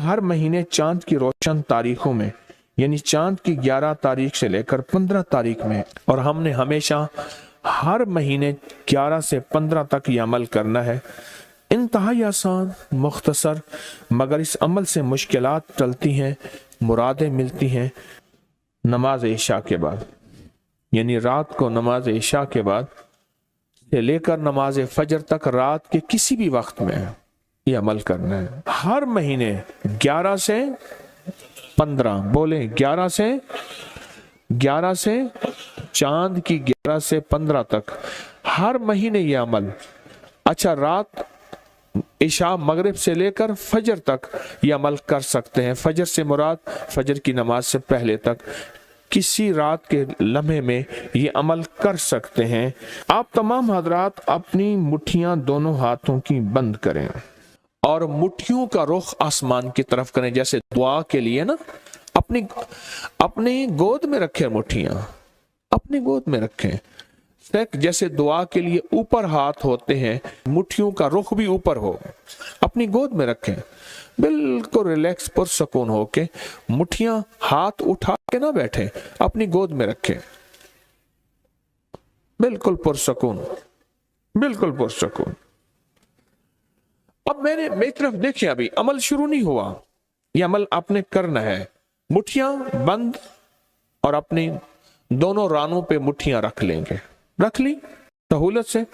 हर महीने चांद की रोशन तारीखों में, यानी चांद की 11 तारीख से लेकर 15 तारीख में, और हमने हमेशा हर महीने 11 से 15 तक ये अमल करना है। इंतहाई आसान, मुख्तसर, मगर इस अमल से मुश्किलात टलती हैं, मुरादें मिलती हैं। नमाज इशा के बाद, यानी रात को नमाज इशा के बाद से लेकर नमाज फजर तक रात के किसी भी वक्त में ये अमल करना है। हर महीने 11 से 15, बोले 11 से चांद की 11 से 15 तक हर महीने ये अमल। अच्छा, रात इशा मगरिब से लेकर फजर तक ये अमल कर सकते हैं। फजर से मुराद फजर की नमाज से पहले तक किसी रात के लम्हे में ये अमल कर सकते हैं। आप तमाम हजरात अपनी मुट्ठियां दोनों हाथों की बंद करें और मुट्ठियों का रुख आसमान की तरफ करें, जैसे दुआ के लिए ना अपनी गोद में रखें, मुट्ठियां अपनी गोद में रखें। जैसे दुआ के लिए ऊपर हाथ होते हैं, मुट्ठियों का रुख भी ऊपर हो, अपनी गोद में रखें, बिल्कुल रिलैक्स पुरसकून होके। मुट्ठियां हाथ उठा के ना बैठे, अपनी गोद में रखें, बिल्कुल पुरसकून, बिल्कुल पुरसकून। अब मेरी तरफ देखिए, अभी अमल शुरू नहीं हुआ, ये अमल आपने करना है। मुट्ठियां बंद और अपनी दोनों रानों पे मुट्ठियां रख लेंगे, रख ली सहूलत से।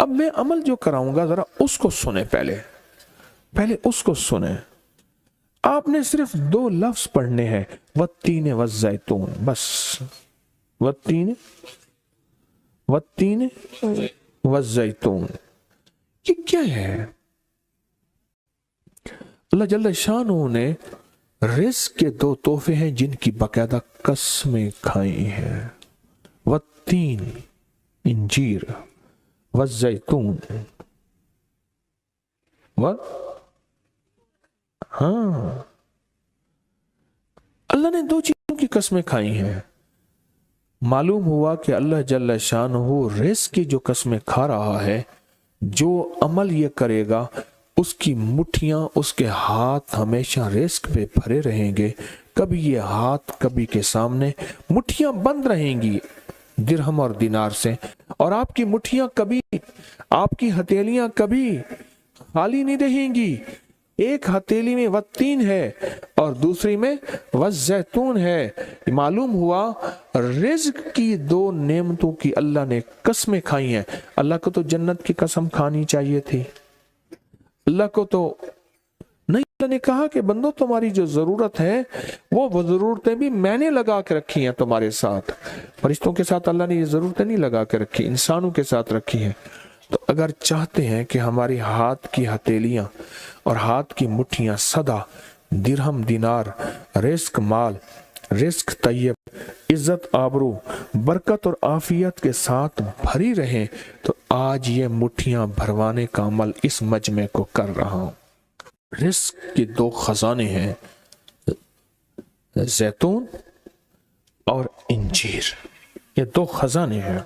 अब मैं अमल जो कराऊंगा जरा उसको सुने, पहले उसको सुने। आपने सिर्फ 2 लफ्ज पढ़ने हैं, वत्तीन वज़ैतून, बस वत्तीन वज़ैतून। ये क्या है? अल्लाह जल्ल शानहू ने रिज़्क़ के 2 तोहफे हैं जिनकी बाकायदा कसमें खाई हैं। वत्तीन इंजीर, वज़ैतून, हाँ, अल्लाह ने 2 चीजों की कसमें खाई हैं। मालूम हुआ कि अल्लाह जल्ल शानहू रिज़्क़ की जो कसमें खा रहा है, जो अमल ये करेगा उसकी मुट्ठियां, उसके हाथ हमेशा रिज़्क़ पे भरे रहेंगे। कभी ये हाथ कभी के सामने, मुट्ठियां बंद रहेंगी दिरहम और दिनार से, और आपकी मुट्ठियां कभी, आपकी हथेलियां कभी खाली नहीं रहेंगी। एक हथेली में वत्तीन है और दूसरी में वज़ैतून है। मालूम हुआ रिज़्क़ की 2 नेमतों की अल्लाह ने कसमें खाई हैं। अल्लाह को तो जन्नत की कसम खानी चाहिए थी, अल्लाह को तो नहीं। अल्लाह ने कहा कि बंदो, तुम्हारी जो जरूरत है वो जरूरतें भी मैंने लगा के रखी हैं तुम्हारे साथ। फरिश्तों के साथ अल्लाह ने ये जरूरतें नहीं लगा के रखी, इंसानों के साथ रखी हैं। तो अगर चाहते हैं कि हमारी हाथ की हथेलियां और हाथ की मुट्ठियां सदा दिरहम, दिनार, रिज़्क़ माल, रिज़्क़ तैयब, इज्जत, आबरू, बरकत और आफियत के साथ भरी रहें, तो आज ये मुट्ठियां भरवाने का अमल इस मजमे को कर रहा हूं। रिज़्क़ के 2 खजाने हैं, जैतून और इंजीर, ये 2 खजाने हैं।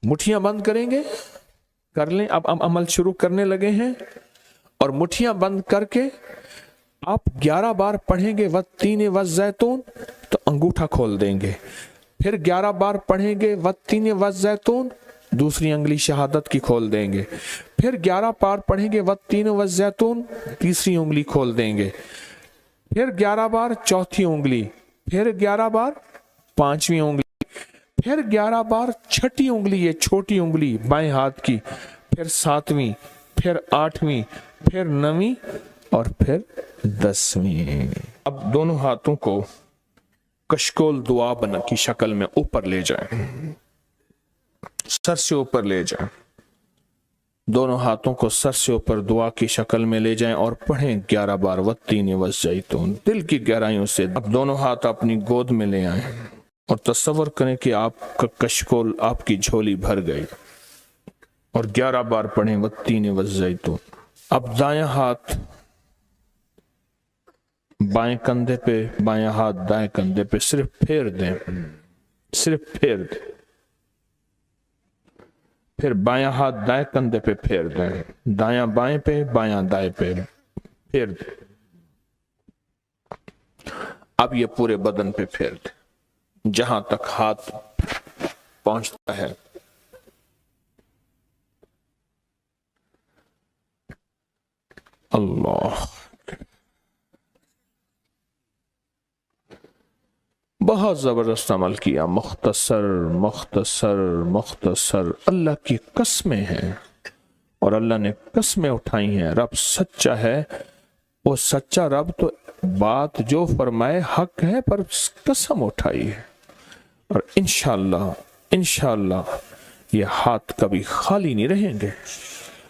मुट्ठियां बंद करेंगे, कर लें। अब अमल शुरू करने लगे हैं, और मुट्ठियां बंद करके आप 11 बार पढ़ेंगे वत्तीन वज़ैतून, तो अंगूठा खोल देंगे। फिर 11 बार पढ़ेंगे वत्तीन वज़ैतून, दूसरी अंगली शहादत की खोल देंगे। फिर 11 बार पढ़ेंगे वत्तीन वज़ैतून, तीसरी उंगली खोल देंगे। फिर 11 बार चौथी उंगली, फिर 11 बार पांचवी उंगली, फिर 11 बार छठी उंगली, ये छोटी उंगली बाएं हाथ की, फिर 7वीं, फिर 8वीं, फिर 9वीं और फिर 10वीं। अब दोनों हाथों को कशकोल दुआ बना की शक्ल में ऊपर ले जाएं, सर से ऊपर ले जाएं। दोनों हाथों को सर से ऊपर दुआ की शक्ल में ले जाएं और पढ़ें 11 बार वत्तीन वज़ैतून, दिल की गहराइयों से। अब दोनों हाथ अपनी गोद में ले आए और तस्वर करें कि आपका कशकोल, आपकी झोली भर गई, और 11 बार पढ़ें वत्तीन वज़ैतून। अब दायां हाथ बाएं कंधे पे, बायां हाथ दाएं कंधे पे, सिर्फ फेर दें, सिर्फ फेर दें। پھر بایاں ہاتھ دائیں کندھے پہ پھیر دیں، دایاں بائیں پہ، بایاں دائیں پہ پھیر دیں۔ اب یہ پورے بدن پہ پھیر دیں جہاں تک ہاتھ پہنچتا ہے۔ اللہ، بہت زبردست عمل کیا، مختصر مختصر مختصر۔ اللہ کی قسمیں ہیں اور اللہ نے قسمیں اٹھائی ہیں۔ رب سچا ہے، وہ سچا رب تو بات جو فرمائے حق ہے، پر قسم اٹھائی ہے۔ اور انشاءاللہ یہ ہاتھ کبھی خالی نہیں رہیں گے،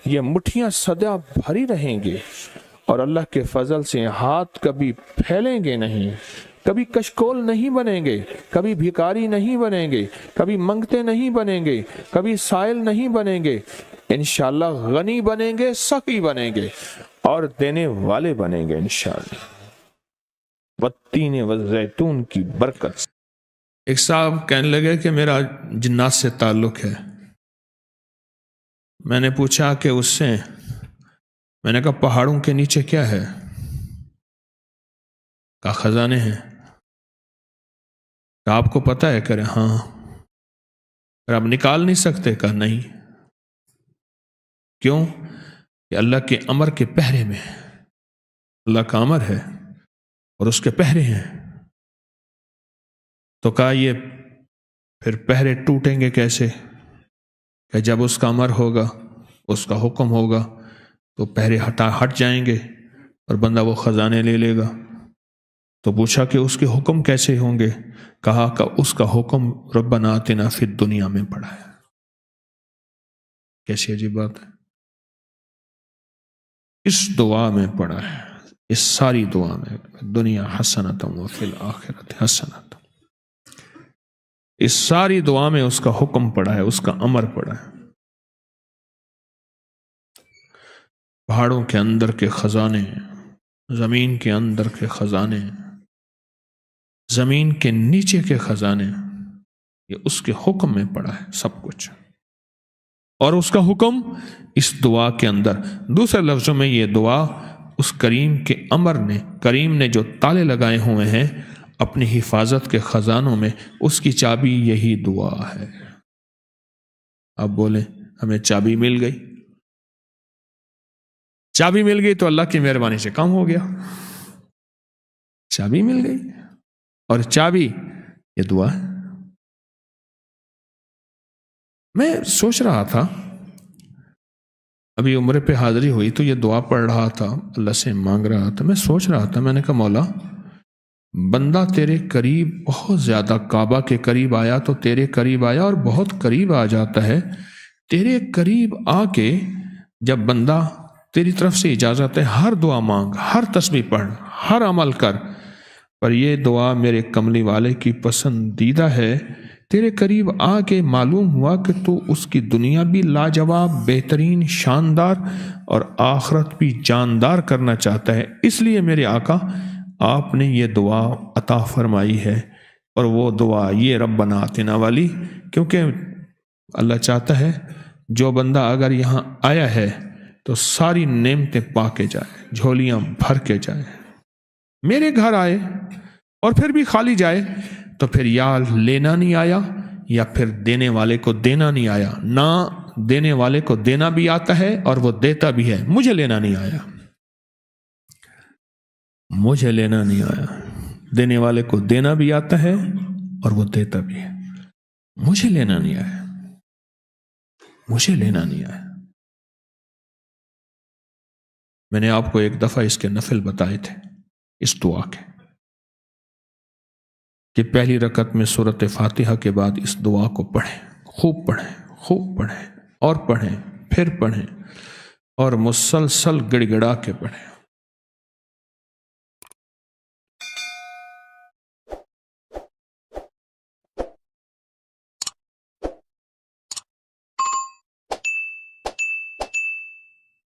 یہ مٹھیاں سدا بھری رہیں گے، اور اللہ کے فضل سے ہاتھ کبھی پھیلیں گے نہیں، کبھی کشکول نہیں بنیں گے، کبھی بھکاری نہیں بنیں گے، کبھی منگتے نہیں بنیں گے، کبھی سائل نہیں بنیں گے، انشاءاللہ غنی بنیں گے، سخی بنیں گے اور دینے والے بنیں گے انشاءاللہ، والتین والزیتون کی برکت سے۔ ایک صاحب کہنے لگے کہ میرا جنات سے تعلق ہے۔ میں نے پوچھا کہ اس سے، میں نے کہا پہاڑوں کے نیچے کیا ہے؟ کہا خزانے ہیں۔ کہا آپ کو پتہ ہے؟ کہ ہاں۔ پر آپ نکال نہیں سکتے؟ کہا نہیں۔ کیوں؟ کہ اللہ کے امر کے پہرے میں، اللہ کا امر ہے اور اس کے پہرے ہیں۔ تو کہا یہ پھر پہرے ٹوٹیں گے کیسے؟ کہ جب اس کا امر ہوگا، اس کا حکم ہوگا تو پہرے ہٹ جائیں گے اور بندہ وہ خزانے لے لے گا۔ تو پوچھا کہ اس کے حکم کیسے ہوں گے؟ کہا کہ اس کا حکم ربنا آتنا فی الدنیا میں پڑا ہے۔ کیسی عجیب بات ہے، اس دعا میں پڑا ہے، اس ساری دعا میں، دنیا حسنۃ وفی الآخرۃ حسنۃ، اس ساری دعا میں اس کا حکم پڑا ہے، اس کا امر پڑا ہے۔ پہاڑوں کے اندر کے خزانے، زمین کے اندر کے خزانے، زمین کے نیچے کے خزانے، یہ اس کے حکم میں پڑا ہے سب کچھ، اور اس کا حکم اس دعا کے اندر۔ دوسرے لفظوں میں یہ دعا اس کریم کے امر نے، کریم نے جو تالے لگائے ہوئے ہیں اپنی حفاظت کے خزانوں میں، اس کی چابی یہی دعا ہے۔ آپ بولیں ہمیں چابی مل گئی، چابی مل گئی تو اللہ کی مہربانی سے کام ہو گیا، چابی مل گئی، اور چابی یہ دعا ہے۔ میں سوچ رہا تھا، ابھی عمرے پہ حاضری ہوئی تو یہ دعا پڑھ رہا تھا، اللہ سے مانگ رہا تھا، میں سوچ رہا تھا، میں نے کہا مولا بندہ تیرے قریب بہت زیادہ، کعبہ کے قریب آیا تو تیرے قریب آیا اور بہت قریب آ جاتا ہے، تیرے قریب آ کے جب بندہ تیری طرف سے اجازت ہے ہر دعا مانگ، ہر تسبیح پڑھ، ہر عمل کر، پر یہ دعا میرے کملی والے کی پسندیدہ ہے، تیرے قریب آ کے معلوم ہوا کہ تو اس کی دنیا بھی لاجواب، بہترین، شاندار اور آخرت بھی جاندار کرنا چاہتا ہے، اس لیے میرے آقا آپ نے یہ دعا عطا فرمائی ہے، اور وہ دعا یہ ربنا آتنا والی، کیونکہ اللہ چاہتا ہے جو بندہ اگر یہاں آیا ہے تو ساری نعمتیں پا کے جائے، جھولیاں بھر کے جائے۔ میرے گھر آئے اور پھر بھی خالی جائے تو پھر یا لینا نہیں آیا یا پھر دینے والے کو دینا نہیں آیا، نہ دینے والے کو دینا بھی آتا ہے اور وہ دیتا بھی ہے، مجھے لینا نہیں آیا، مجھے لینا نہیں آیا، دینے والے کو دینا بھی آتا ہے اور وہ دیتا بھی ہے، مجھے لینا نہیں آیا، مجھے لینا نہیں آیا۔ میں نے آپ کو ایک دفعہ اس کے نفل بتائے تھے اس دعا کے، کہ پہلی رکعت میں سورۃ فاتحہ کے بعد اس دعا کو پڑھیں، خوب پڑھیں، خوب پڑھیں، اور پڑھیں، پھر پڑھیں، اور مسلسل گڑ گڑا کے پڑھیں۔